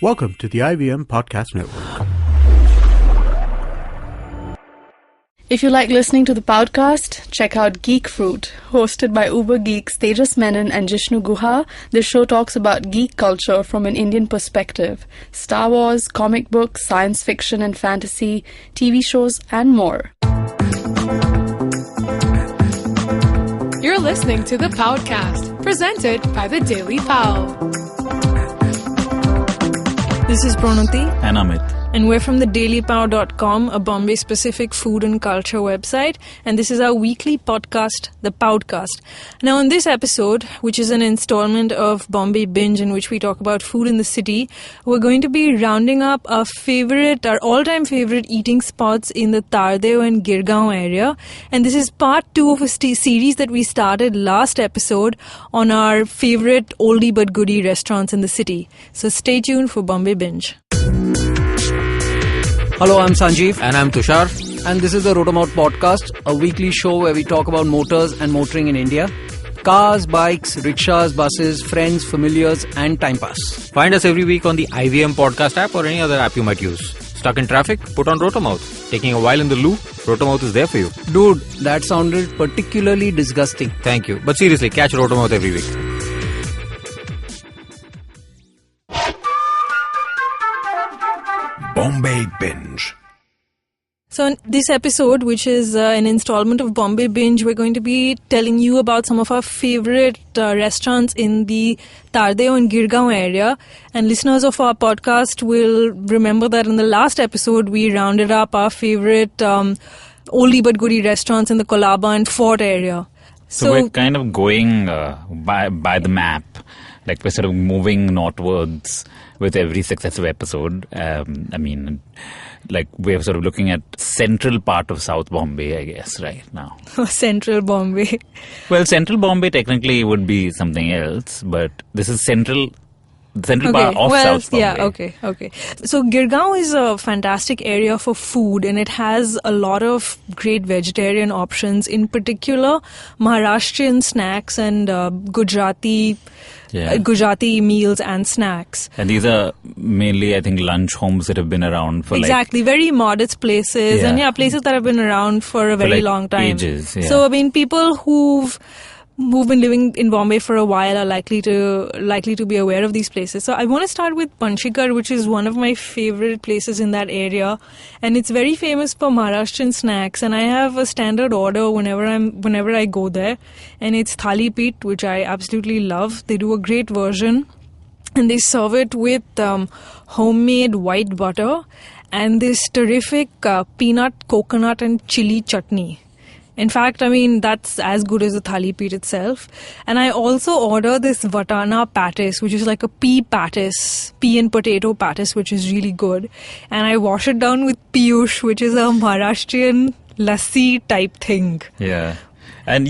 Welcome to the IVM Podcast Network. If you like listening to the Paodcast, check out Geek Fruit. Hosted by Uber geeks Tejas Menon and Jishnu Guha, this show talks about geek culture from an Indian perspective. Star Wars, comic books, science fiction and fantasy, TV shows, and more. You're listening to the Paodcast, presented by the Daily Pao. This is Pranati. And Amit. And we're from the dailypao.com, a Bombay-specific food and culture website. And this is our weekly podcast, the Paodcast. Now, in this episode, which is an installment of Bombay Binge, in which we talk about food in the city, we're going to be rounding up our all-time favorite eating spots in the Tardeo and Girgaum area. And this is part 2 of a series that we started last episode on our favorite oldie but goodie restaurants in the city. So stay tuned for Bombay Binge. Hello, I'm Sanjeev. And I'm Tushar. And this is the Rotomout Podcast, a weekly show where we talk about motors and motoring in India. Cars, bikes, rickshaws, buses, friends, familiars, and time pass. Find us every week on the IVM Podcast app or any other app you might use. Stuck in traffic? Put on Rotomout. Taking a while in the loo? Rotomout is there for you. Dude, that sounded particularly disgusting. Thank you. But seriously, catch Rotomout every week. Bombay Binge. So in this episode, which is an installment of Bombay Binge, we're going to be telling you about some of our favorite restaurants in the Tardeo and Girgaum area. And listeners of our podcast will remember that in the last episode, we rounded up our favorite oldie but goodie restaurants in the Colaba and Fort area. So we're kind of going by the map. Like we're sort of moving northwards with every successive episode. Like we're sort of looking at central part of South Bombay, I guess, right now. Central Bombay. Well, Central Bombay technically would be something else, but this is central part of South Bombay. Yeah, okay. So Girgaum is a fantastic area for food, and it has a lot of great vegetarian options, in particular Maharashtrian snacks and Gujarati meals and snacks. And these are mainly, I think, lunch homes that have been around for very modest places, and places that have been around for a very long time. Ages, yeah. So, I mean, people who've been living in Bombay for a while are likely to be aware of these places. So I want to start with Panchikar, which is one of my favorite places in that area, and it's very famous for Maharashtrian snacks. And I have a standard order whenever I go there, and it's thali peet, which I absolutely love. They do a great version, and they serve it with homemade white butter and this terrific peanut, coconut, and chili chutney. In fact, I mean, that's as good as the thali peet itself. And I also order this vatana pattis, which is like a pea and potato pattis, which is really good. And I wash it down with piyush, which is a Maharashtrian lassi type thing. Yeah. And,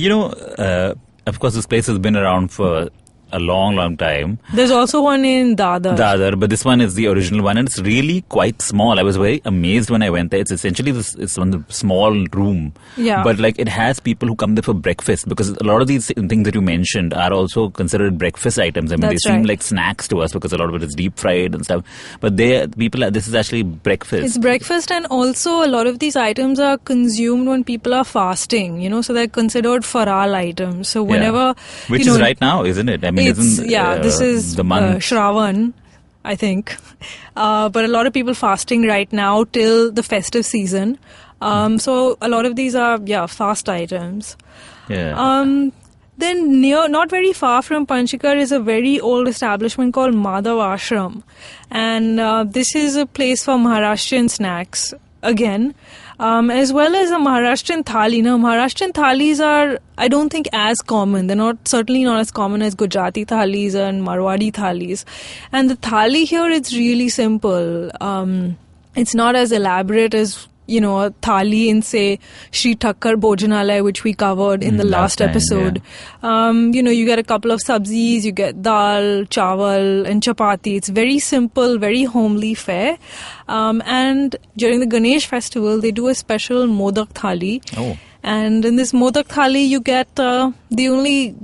of course, this place has been around for a long time. There's also one in Dadar. But this one is the original one, and it's really quite small. I was very amazed when I went there. It's essentially it's one small room. Yeah. But it has people who come there for breakfast, because a lot of these things that you mentioned are also considered breakfast items. I mean, they seem like snacks to us because a lot of it is deep fried and stuff. But this is actually breakfast. It's breakfast, and also a lot of these items are consumed when people are fasting, so they're considered faral items. So whenever... Which is right now, isn't it? I mean, this is the month. Shravan, I think. But a lot of people fasting right now till the festive season. So a lot of these are, fast items. Yeah. Then not very far from Panchikar is a very old establishment called Madhav Ashram. And this is a place for Maharashtrian snacks, again. As well as a Maharashtrian thali. Now, Maharashtrian thalis are, I don't think, as common. They're certainly not as common as Gujarati thalis and Marwadi thalis. And the thali here, it's really simple. It's not as elaborate as a thali in, say, Shri Thakkar Bhojanalaya, which we covered in the last episode. Yeah. You get a couple of sabzis, you get dal, chawal, and chapati. It's very simple, very homely fare. And during the Ganesh festival, they do a special modak thali. Oh. And in this modak thali, you get the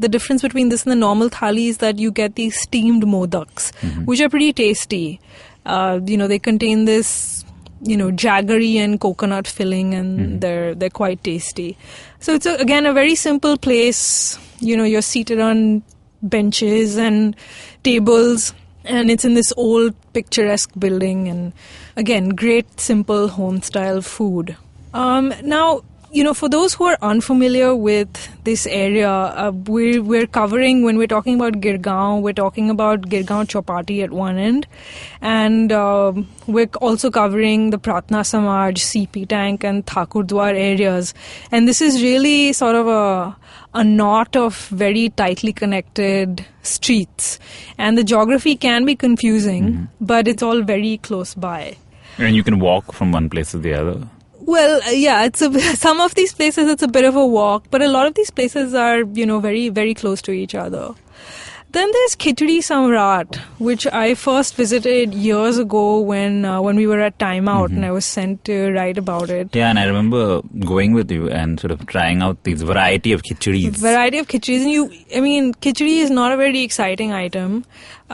difference between this and the normal thali is that you get these steamed modaks, which are pretty tasty. They contain this, jaggery and coconut filling, and they're quite tasty. So it's again a very simple place. You're seated on benches and tables, and it's in this old picturesque building, and again, great simple home style food. Now, for those who are unfamiliar with this area, we're covering, when we're talking about Girgaum, we're talking about Girgaum Chowpatty at one end, and we're also covering the Pratna Samaj, CP Tank and Thakurdwar areas. And this is really sort of a knot of very tightly connected streets. And the geography can be confusing, but it's all very close by. And you can walk from one place to the other. Well, yeah, some of these places it's a bit of a walk, but a lot of these places are, very, very close to each other. Then there's Khichdi Samrat, which I first visited years ago when we were at Time Out, and I was sent to write about it. Yeah, and I remember going with you and sort of trying out these variety of khichdi's. And khichdi is not a very exciting item.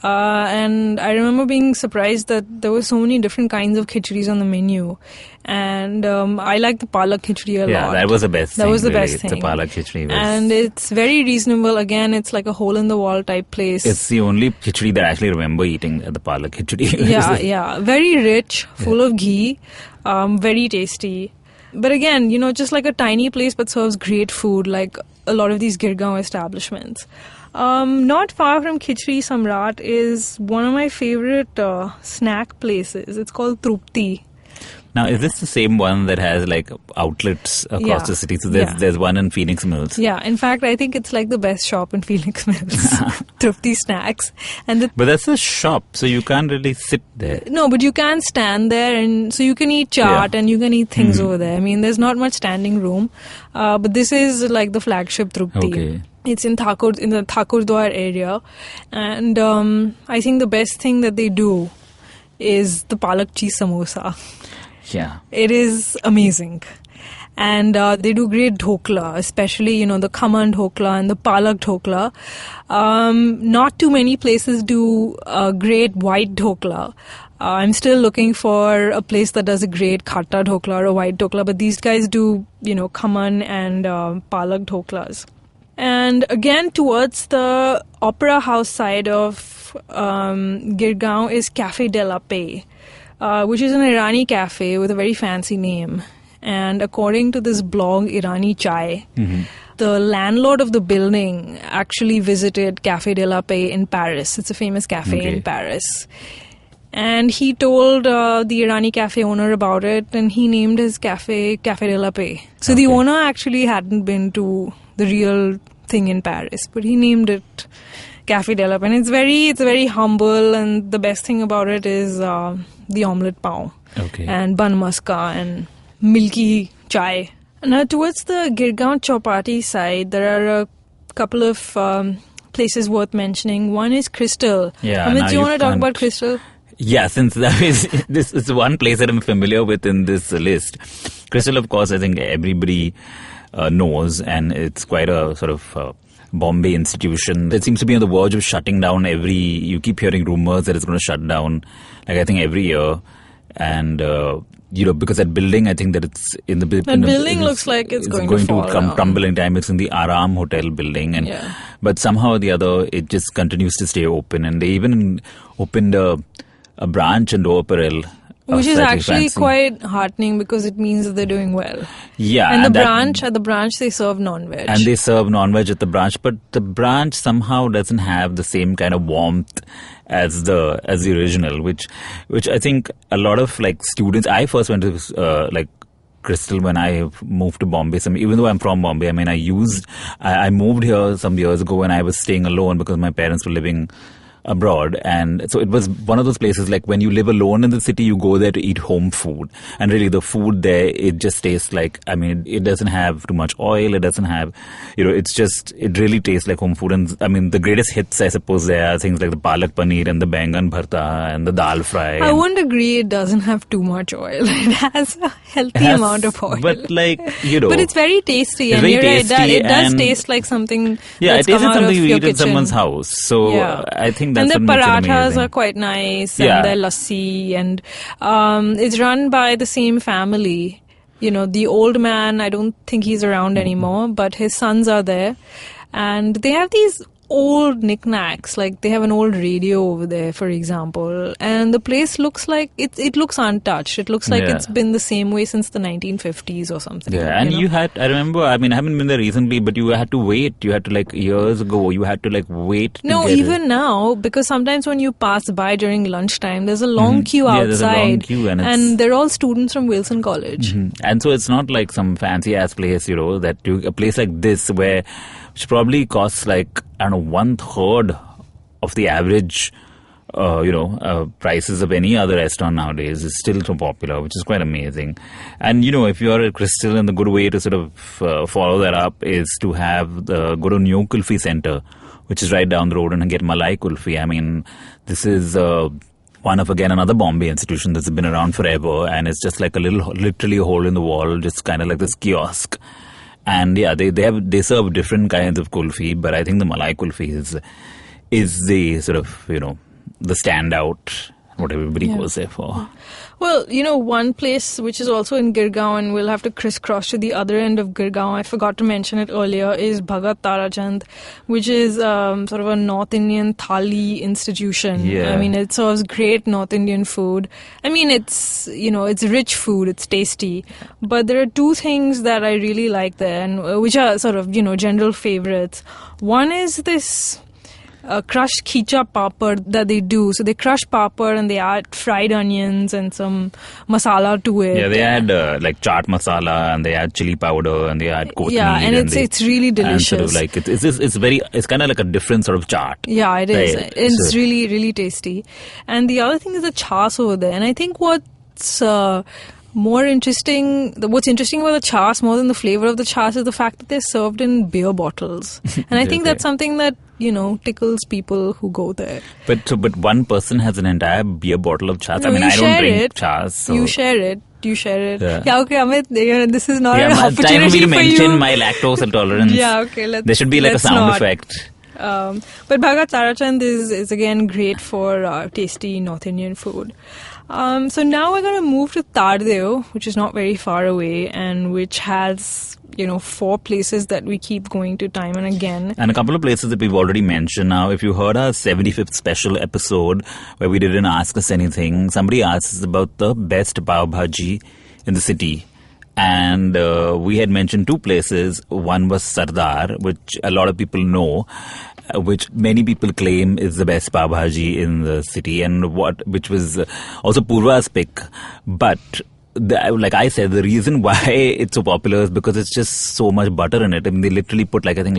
And I remember being surprised that there were so many different kinds of khichdi's on the menu. And I like the palak khichdi a lot. Yeah, that was the best thing. That was the really. best thing. The palak khichdi was... And it's very reasonable. Again, it's like a hole-in-the-wall type place. It's the only khichdi that I actually remember eating at the palak khichdi. Yeah. Very rich, full of ghee, very tasty. But again, just like a tiny place but serves great food, like a lot of these Girgaum establishments. Not far from Khichdi Samrat is one of my favorite snack places. It's called Trupti. Now, is this the same one that has like outlets across the city? So there's one in Phoenix Mills. Yeah, in fact, I think it's like the best shop in Phoenix Mills. Trupti Snacks. But that's a shop, so you can't really sit there. No, but you can stand there, and so you can eat chaat and you can eat things over there. I mean, there's not much standing room, but this is like the flagship Trupti. Okay. It's in the Thakurdwar area, and I think the best thing that they do is the palak cheese samosa. Yeah. It is amazing. And they do great dhokla, especially, the khaman dhokla and the palak dhokla. Not too many places do great white dhokla. I'm still looking for a place that does a great khata dhokla or a white dhokla, but these guys do, khaman and palak dhoklas. And again, towards the Opera House side of Girgaum is Café de la Paix, which is an Irani cafe with a very fancy name. And according to this blog, Irani Chai, the landlord of the building actually visited Café de la Paix in Paris. It's a famous cafe in Paris. And he told the Irani cafe owner about it, and he named his cafe Café de la Paix. So the owner actually hadn't been to the real thing in Paris, but he named it Café de la Paix. And it's very humble, and the best thing about it is the omelette pav and bun maska and milky chai. Now, towards the Girgaum Chowpatty side, there are a couple of places worth mentioning. One is Crystal. Yeah, Amit, do you want to talk about Crystal? Yeah, since this is one place that I'm familiar with in this list. Crystal, of course, I think everybody knows, and it's quite a sort of Bombay institution that seems to be on the verge of shutting down you keep hearing rumors that it's going to shut down, like I think every year. And, because that building, I think that it's in the... That building looks like it's going to fall down. Crumble in time. It's in the Aram Hotel building. But somehow or the other, it just continues to stay open. And they even opened a branch in Lower Parel. Which is actually quite heartening because it means that they're doing well. Yeah. And at the branch, they serve non-veg. And they serve non-veg at the branch, but the branch somehow doesn't have the same kind of warmth as the original, which I think a lot of students. I first went to Crystal when I moved to Bombay. Even though I'm from Bombay, I mean, I moved here some years ago when I was staying alone because my parents were living abroad, and so it was one of those places like when you live alone in the city, you go there to eat home food, and really the food there, it just tastes like, I mean, it doesn't have too much oil, it doesn't have, it really tastes like home food. And I mean, the greatest hits, I suppose, there are things like the palak paneer and the bangan bharta and the dal fry. I wouldn't agree it doesn't have too much oil. It has a healthy amount of oil, but but it's very tasty, and tasty, it does taste like something it tastes come like out something of you your eat in kitchen. someone's house. So I think think that's and what the makes it parathas amazing. are quite nice, Yeah. and their lassi, and it's run by the same family. You know, the old man, I don't think he's around anymore, but his sons are there, and they have these old knickknacks, like they have an old radio over there, for example, and the place looks like it looks untouched. It looks like Yeah. it's been the same way since the 1950s or something. Yeah, and know? you had, I remember, I mean, I haven't been there recently, but you had to wait. You had to, like, years ago, you had to, like, wait. No, to get even it. now, because sometimes when you pass by during lunchtime, there's a long queue outside. Yeah, there's a long queue, and they're all students from Wilson College. And so it's not like some fancy ass place, you know, that a place like this which probably costs like, I don't know, 1/3 of the average, prices of any other restaurant nowadays is still so popular, which is quite amazing. And, you know, if you're at Crystal, and the good way to sort of follow that up is to go to New Kulfi Center, which is right down the road, and get Malai Kulfi. I mean, this is one of, again, another Bombay institution that's been around forever, and it's just like literally a hole in the wall, just kind of like this kiosk. And yeah, they serve different kinds of kulfi, but I think the Malai kulfi is the sort of, you know, the standout, what everybody goes there for. Well, you know, one place which is also in Girgaum, and we'll have to crisscross to the other end of Girgaum, I forgot to mention it earlier, is Bhagat Tarachand, which is sort of a North Indian thali institution. Yeah. I mean, it serves great North Indian food. I mean, it's, you know, it's rich food, it's tasty. But there are two things that I really like there, and which are sort of, you know, general favorites. One is this crushed khicha papad that they do. So they crush papad and they add fried onions and some masala to it. Yeah, they add like chaat masala, and they add chili powder, and they add kothmeer. Yeah, and it's really delicious. And sort of like it's kind of like a different sort of chaat. Yeah, it is. Right. It's So- really, really tasty. And the other thing is the chas over there. And I think what's interesting about the chas more than the flavor of the chas is the fact that they're served in beer bottles. And I think Okay. that's something that, you know, tickles people who go there. But one person has an entire beer bottle of chas. No, I mean, you I don't share drink it. chas. So. You share it. Yeah. Okay, Amit, this is not Yeah, an it's time for opportunity me to for mention you. my lactose intolerance. Yeah, okay. There should be like a let's sound not. effect. But Bhagat Tarachand is again great for tasty North Indian food. So now we're going to move to Tardeo, which is not very far away, and which has, you know, 4 places that we keep going to time and again. And a couple of places that we've already mentioned. Now, if you heard our 75th special episode where we didn't ask us anything, somebody asked us about the best pav bhaji in the city. And we had mentioned 2 places. One was Sardar, which a lot of people know, which many people claim is the best pav bhaji in the city, and which was also Purva's pick. But like I said, the reason why it's so popular is because it's just so much butter in it. I mean, they literally put I think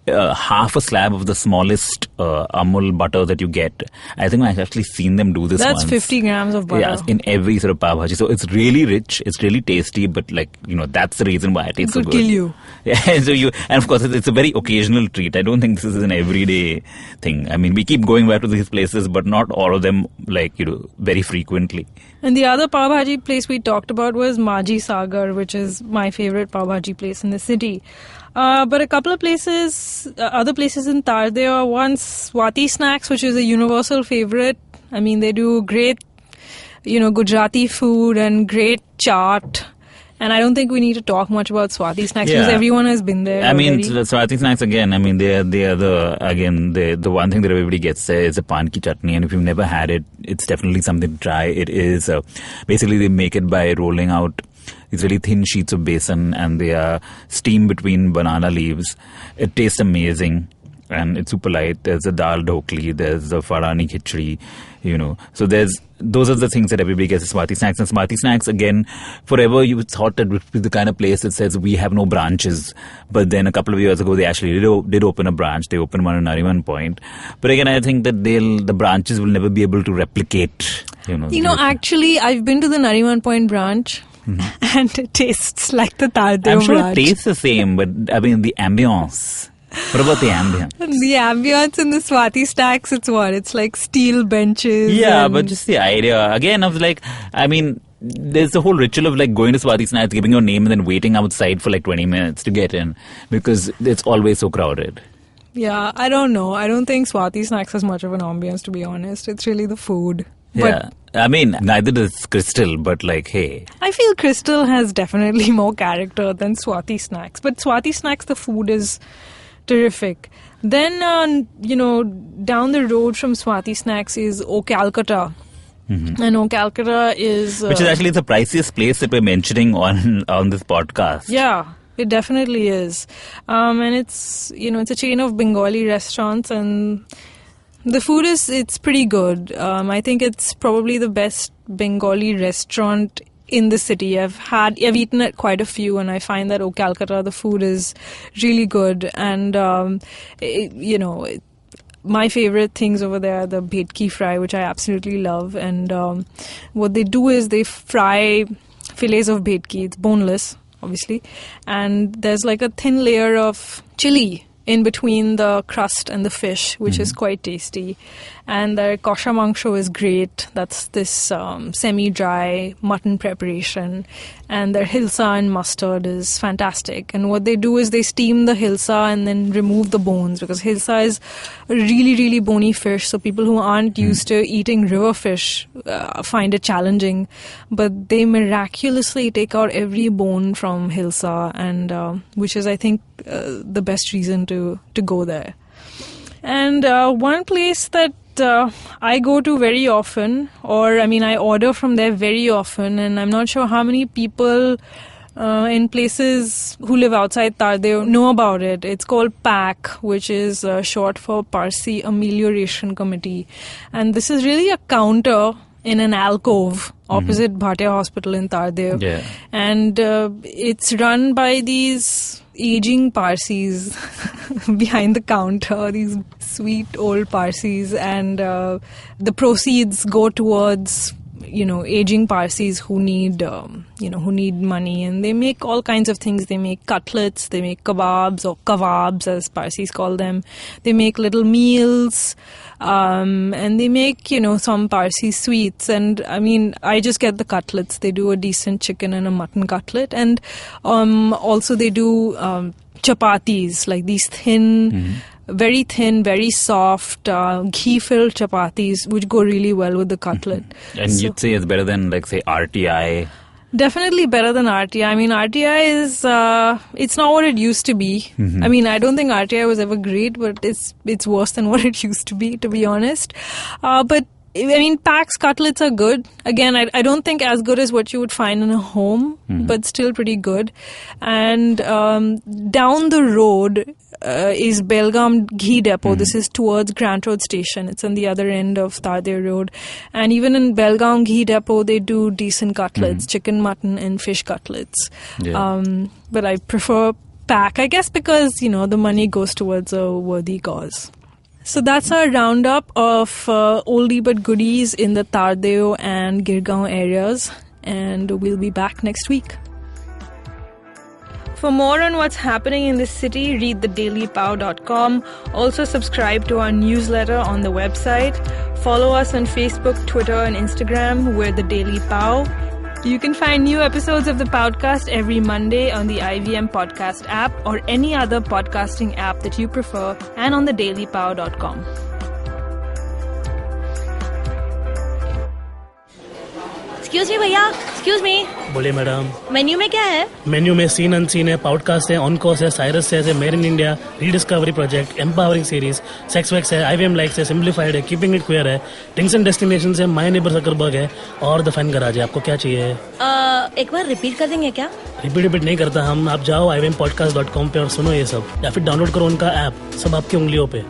half a slab of the smallest Amul butter that you get. I think I've actually seen them do this. That's once. 50 grams of butter. Yeah, in every sort of pav bhaji. So it's really rich, it's really tasty, but like, you know, that's the reason why it tastes so It could good. kill you. Yeah, and of course it's a very occasional treat. I don't think this is an everyday thing. I mean, we keep going back to these places, but not all of them, like, you know, very frequently. And the other pav bhaji place we talked about was Maji Sagar, which is my favorite pav bhaji place in the city. But a couple of places, other places in Tardeo, one Swati Snacks, which is a universal favorite. I mean, they do great, you know, Gujarati food and great chaat. And I don't think we need to talk much about Swati Snacks because Yeah. everyone has been there. I mean, already. Swati Snacks again. I mean, they are the one thing that everybody gets there is a pan ki chutney, and if you've never had it, it's definitely something to try. It is basically they make it by rolling out these really thin sheets of besan, and they are steamed between banana leaves. It tastes amazing. And it's super light. There's a dal dhokli, there's the farani khichdi, you know. So those are the things that everybody gets at Swati Snacks. And Swati Snacks, again, forever you thought that would be the kind of place that says we have no branches. But then a couple of years ago, they actually did open a branch. They opened one in Nariman Point. But again, I think that the branches will never be able to replicate, you know. You know, actually, I've been to the Nariman Point branch. And it tastes like the Tardeo I'm sure branch. it tastes the same, but I mean, the ambience. What about the ambience? The ambience in the Swati Stacks, it's what? It's like steel benches. Yeah, and but just the idea. Again, of like, I mean, there's the whole ritual of like going to Swati Snacks, giving your name, and then waiting outside for like 20 minutes to get in because it's always so crowded. Yeah, I don't know. I don't think Swati Snacks has much of an ambience, to be honest. It's really the food. Yeah. I mean, neither does Crystal, but like, hey. I feel Crystal has definitely more character than Swati Snacks. But Swati Snacks, the food is terrific. Then, down the road from Swati Snacks is O Calcutta. Mm-hmm. And O Calcutta is... which is actually the priciest place that we're mentioning on this podcast. Yeah, it definitely is. And it's a chain of Bengali restaurants, and the food it's pretty good. I think it's probably the best Bengali restaurant in the city. I've eaten at quite a few, and I find that Calcutta, the food is really good. And my favorite things over there are the bhetki fry, which I absolutely love. And what they do is they fry fillets of bhetki. It's boneless, obviously, and there's like a thin layer of chili in between the crust and the fish, which is quite tasty. And their kosha mangsho is great. That's this semi-dry mutton preparation. And their hilsa and mustard is fantastic. And what they do is they steam the hilsa and then remove the bones, because hilsa is a really, really bony fish. So people who aren't used to eating river fish find it challenging. But they miraculously take out every bone from hilsa, and which is, I think, the best reason to go there. And one place that I go to very often, I order from there very often, and I'm not sure how many people in places who live outside Tardeo know about it. It's called PAC, which is short for Parsi Amelioration Committee. And this is really a counter in an alcove opposite Bhatia Hospital in Tardeo. Yeah. And it's run by these aging Parsis behind the counter, these sweet old Parsis, and the proceeds go towards aging Parsis who need money, and they make all kinds of things. They make cutlets, they make kebabs, or kebabs as Parsis call them. They make little meals, and they make some Parsi sweets. And I just get the cutlets. They do a decent chicken and a mutton cutlet, and also they do chapatis, like these thin, very thin, very soft, ghee-filled chapatis, which go really well with the cutlet. And you'd say it's better than, like, say, RTI? Definitely better than RTI. RTI is, it's not what it used to be. I don't think RTI was ever great, but it's worse than what it used to be honest. But PAC's cutlets are good. Again, I don't think as good as what you would find in a home, but still pretty good. And down the road is Belgaum Ghee Depot. This is towards Grant Road Station. It's on the other end of Tardeo Road. And even in Belgaum Ghee Depot, they do decent cutlets, chicken, mutton, and fish cutlets. Yeah. But I prefer PAC, I guess, because, the money goes towards a worthy cause. So that's our roundup of oldie but goodies in the Tardeo and Girgaum areas, and we'll be back next week. For more on what's happening in this city, read thedailypao.com. Also subscribe to our newsletter on the website. Follow us on Facebook, Twitter, and Instagram. We're The Daily Pao. You can find new episodes of the podcast every Monday on the IVM Podcast app or any other podcasting app that you prefer, and on thedailypao.com. Excuse me भैया, excuse me. बोलिए madam. Menu में क्या है? Menu में scene unseen है, podcast है, on course है, Cyrus है, made in India, rediscovery project, empowering series, sex wax है, IVM लाइक्स है, सिंप्लीफाइड है, कीपिंग इट क्वियर है, थिंग्स एंड डेस्टिनेशंस है, माय नेबर सकरबर्ग है, और द फन गराज है. आपको क्या चाहिए? एक बार रिपीट कर देंगे क्या? रिपीट नहीं करता हम. आप जाओ IVMpodcast.com पे और सुनो ये सब, या फिर डाउनलोड करो उनका ऐप. सब आपकी उंगलियों पे.